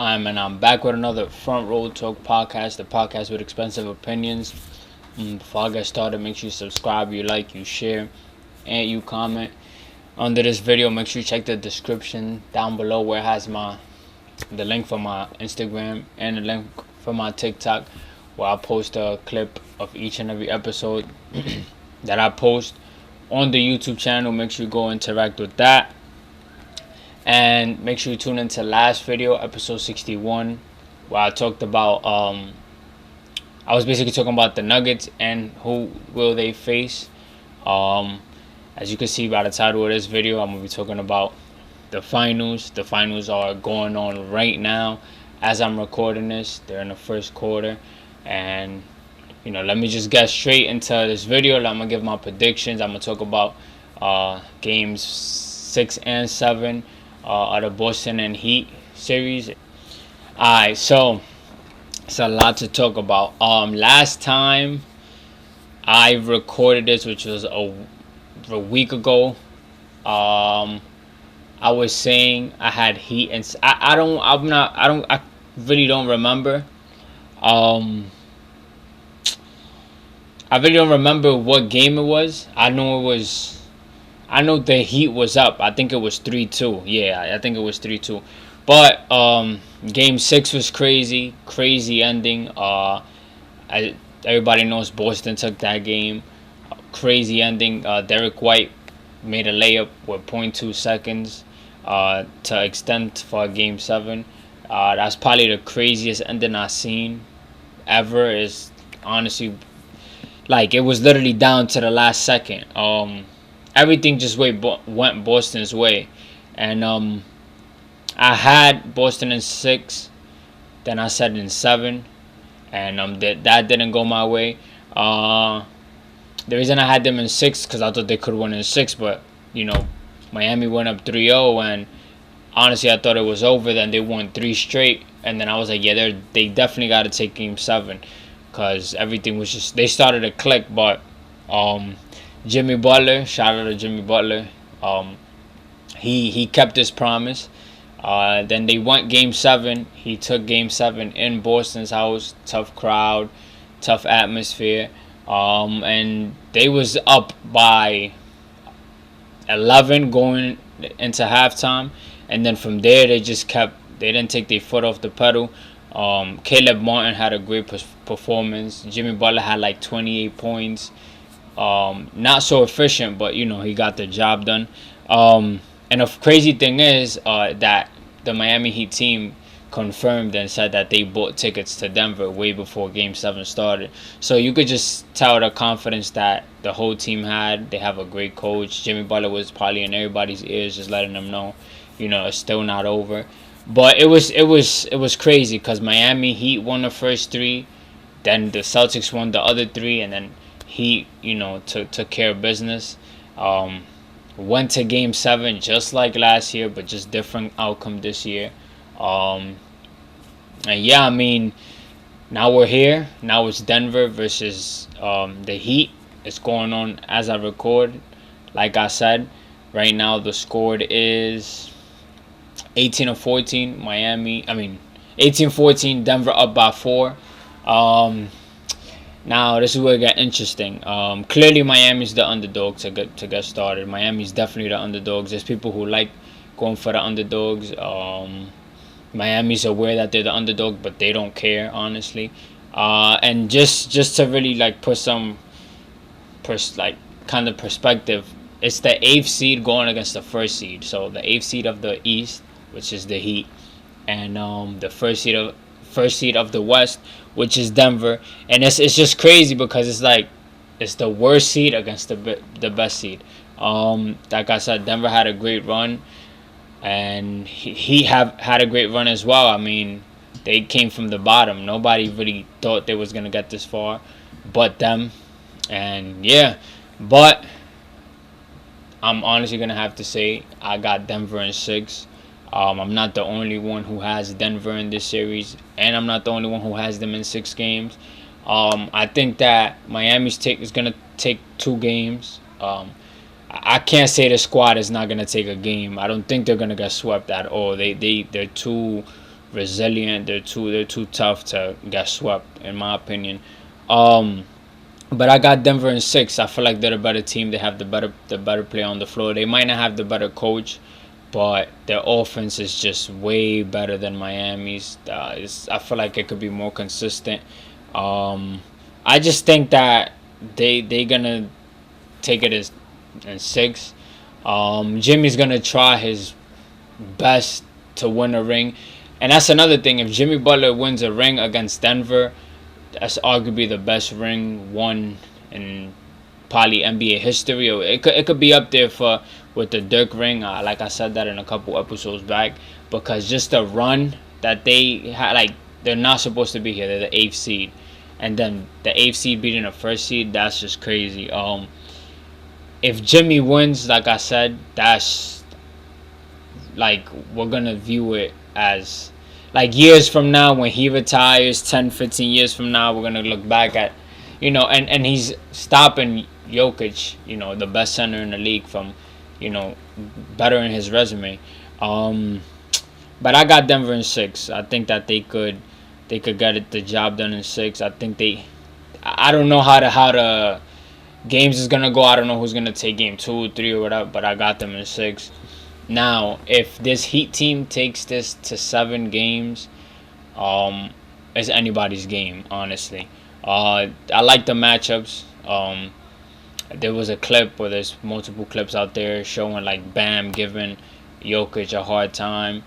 I'm back with another Front Row Talk podcast, the podcast with expensive opinions. Before I get started, make sure you subscribe, you like, you share, and you comment under this video. Make sure you check the description down below where it has the link for my Instagram and the link for my TikTok, where I post a clip of each and every episode that I post on the YouTube channel. Make sure you go interact with that. And make sure you tune into last video, episode 61, where I talked about, I was basically talking about the Nuggets and who will they face. As you can see by the title of this video, I'm going to be talking about the finals. The finals are going on right now as I'm recording this. They're in the first quarter. And, let me just get straight into this video. I'm going to give my predictions. I'm going to talk about games 6 and 7. Of the Boston and Heat series. Alright, so it's a lot to talk about. Last time I recorded this, which was a week ago, I was saying I had Heat, and I really don't remember. I really don't remember what game it was. I know the Heat was up. I think it was 3-2. Yeah, I think it was 3-2. But game 6 was crazy ending. Everybody knows Boston took that game. Crazy ending. Derek White made a layup with 0.2 seconds to extend for game 7. That's probably the craziest ending I've seen ever. Is honestly, like, it was literally down to the last second. Everything just went Boston's way. And I had Boston in 6. Then I said in 7. And that didn't go my way. The reason I had them in 6 because I thought they could win in 6. But, Miami went up 3-0. And honestly, I thought it was over. Then they won 3 straight. And then I was like, yeah, they definitely got to take game 7. Because everything was just... They started to click. But... Jimmy Butler, shout out to Jimmy Butler. He kept his promise. Then they went game 7. He took game 7 in Boston's house. Tough crowd, tough atmosphere. And they was up by 11 going into halftime. And then from there they didn't take their foot off the pedal. Caleb Martin had a great performance. Jimmy Butler had like 28 points. Not so efficient, but he got the job done. And the crazy thing is that the Miami Heat team confirmed and said that they bought tickets to Denver way before Game 7 started. So you could just tell the confidence that the whole team had. They have a great coach. Jimmy Butler was probably in everybody's ears, just letting them know, it's still not over. But it was crazy because Miami Heat won the first 3, then the Celtics won the other 3, and then Heat, took care of business. Went to game 7 just like last year, but just different outcome this year. And yeah, I mean, now we're here. Now it's Denver versus the Heat. It's going on as I record. Like I said, right now the score is 18-14. 18-14. Denver up by 4. Now, this is where it got interesting. Clearly, Miami's the underdog to get started. Miami's definitely the underdogs. There's people who like going for the underdogs. Miami's aware that they're the underdog, but they don't care, honestly. And just to really put some kind of perspective, it's the 8th seed going against the 1st seed. So the 8th seed of the East, which is the Heat, and the first seed of the West, which is Denver. And it's just crazy because it's the worst seed against the best seed. Like I said, Denver had a great run, and he had a great run as well. I mean, they came from the bottom. Nobody really thought they was gonna get this far, but them. And yeah, but I'm honestly gonna have to say I got Denver in 6. I'm not the only one who has Denver in this series, and I'm not the only one who has them in 6 games. I think that Miami's is going to take 2 games. I can't say the squad is not going to take a game. I don't think they're going to get swept at all. They're too resilient. They're too tough to get swept, in my opinion. Um, but I got Denver in 6. I feel like they're a better team. They have the better play on the floor. They might not have the better coach, but their offense is just way better than Miami's. I feel like it could be more consistent. Um, I just think that they gonna take it as in 6. Jimmy's gonna try his best to win a ring, and that's another thing. If Jimmy Butler wins a ring against Denver, that's arguably the best ring won in probably NBA history. Or it could be up there for with the Dirk ring. Like I said that in a couple episodes back, because just the run that they had, like they're not supposed to be here. They're the 8th seed, and then the 8th seed beating the 1st seed. That's just crazy. If Jimmy wins, like I said, that's like we're gonna view it as like years from now when he retires, 10, 15 years from now, we're gonna look back at, and he's stopping Jokic, the best center in the league, from, bettering his resume. Um, but I got Denver in 6. I think that they could get the job done in 6. I think I don't know how the games is gonna go. I don't know who's gonna take game 2, 3, or whatever. But I got them in 6. Now, if this Heat team takes this to 7 games, um, it's anybody's game, honestly. I like the matchups. There was a clip, or there's multiple clips out there showing like Bam giving Jokic a hard time.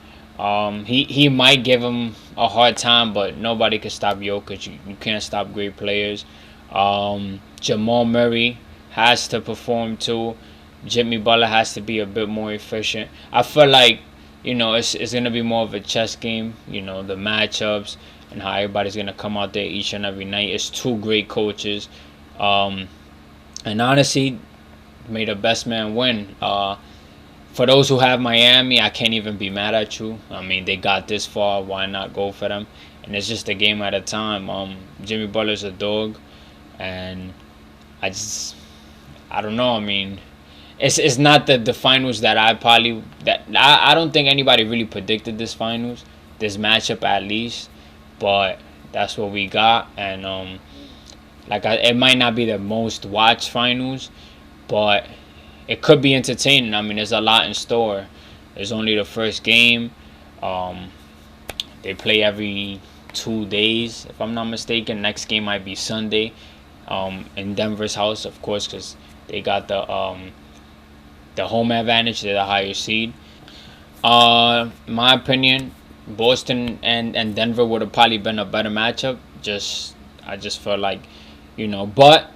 He might give him a hard time, but nobody can stop Jokic. You can't stop great players. Jamal Murray has to perform too. Jimmy Butler has to be a bit more efficient. I feel like, it's gonna be more of a chess game. The matchups and how everybody's gonna come out there each and every night. It's two great coaches, um, and honestly, may the best man win. For those who have Miami, I can't even be mad at you. I mean, they got this far. Why not go for them? And it's just a game at a time. Jimmy Butler's a dog, and I don't know. I mean, it's not the finals that I don't think anybody really predicted this matchup at least, but that's what we got. And it might not be the most watched finals, but it could be entertaining. I mean, there's a lot in store. There's only the first game. Um, they play every 2 days, if I'm not mistaken. Next game might be Sunday, in Denver's house, of course, because they got the home advantage. They're the higher seed. My opinion, Boston and Denver would have probably been a better matchup. I just felt like, but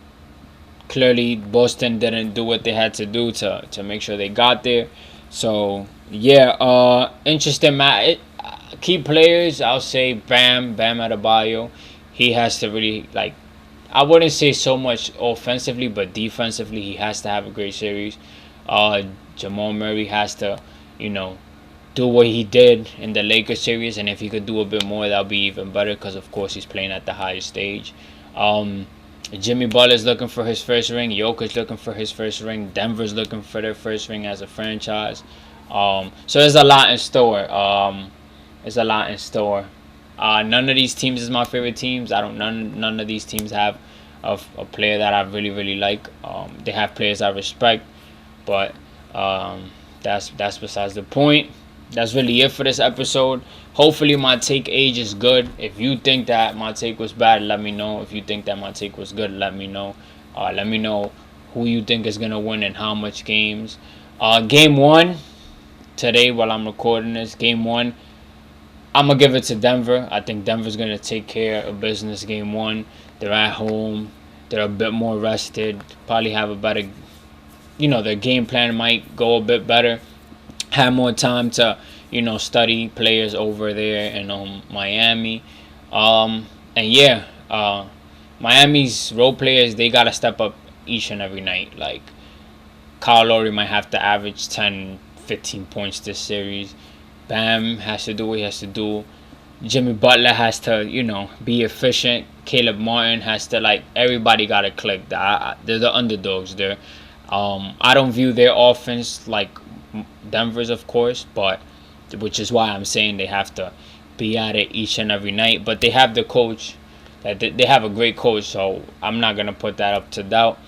clearly Boston didn't do what they had to do to make sure they got there. So yeah, interesting match. Key players, I'll say Bam Adebayo. He has to really, like, I wouldn't say so much offensively, but defensively he has to have a great series. Uh, Jamal Murray has to, you know, do what he did in the Lakers series, and if he could do a bit more, that'll be even better, because of course he's playing at the highest stage. Um, Jimmy Butler's looking for his first ring. Jokic looking for his first ring. Denver's looking for their first ring as a franchise. So there's a lot in store. There's a lot in store. None of these teams is my favorite teams. None of these teams have a player that I really really like. They have players I respect, but that's besides the point. That's really it for this episode. Hopefully my take age is good. If you think that my take was bad, let me know. If you think that my take was good, let me know. Let me know who you think is gonna win and how much games. Game one today, while I'm recording this, game one, I'm gonna give it to Denver. I think Denver's gonna take care of business game one. They're at home. They're a bit more rested. Probably have a better, their game plan might go a bit better. Have more time to, study players over there in Miami. And yeah, Miami's role players, they gotta step up each and every night. Like, Kyle Lowry might have to average 10, 15 points this series. Bam has to do what he has to do. Jimmy Butler has to, be efficient. Caleb Martin has to, everybody got to click. They're the underdogs there. I don't view their offense like Denver's, of course, but which is why I'm saying they have to be at it each and every night. But they have the coach. They have a great coach, so I'm not gonna put that up to doubt.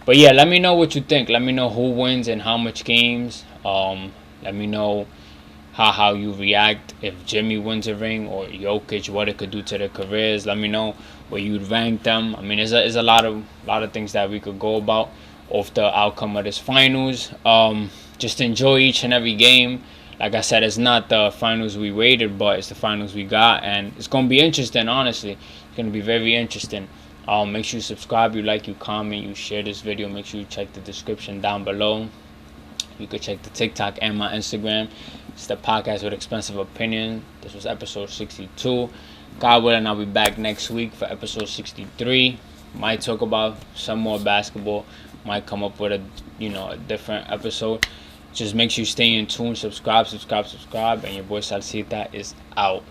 But yeah, let me know what you think. Let me know who wins and how much games. Let me know how you react if Jimmy wins a ring or Jokic, what it could do to their careers. Let me know where you'd rank them. I mean, there's a lot of things that we could go about off the outcome of this finals. Just enjoy each and every game. Like I said, it's not the finals we waited, but it's the finals we got, and it's gonna be interesting. Honestly, it's gonna be very interesting. Make sure you subscribe, you like, you comment, you share this video. Make sure you check the description down below. You could check the TikTok and my Instagram. It's the podcast with expensive opinion. This was episode 62. God willing, I'll be back next week for episode 63. Might talk about some more basketball. Might come up with a different episode. Just make sure you stay in tune. Subscribe, and your boy Salcita is out.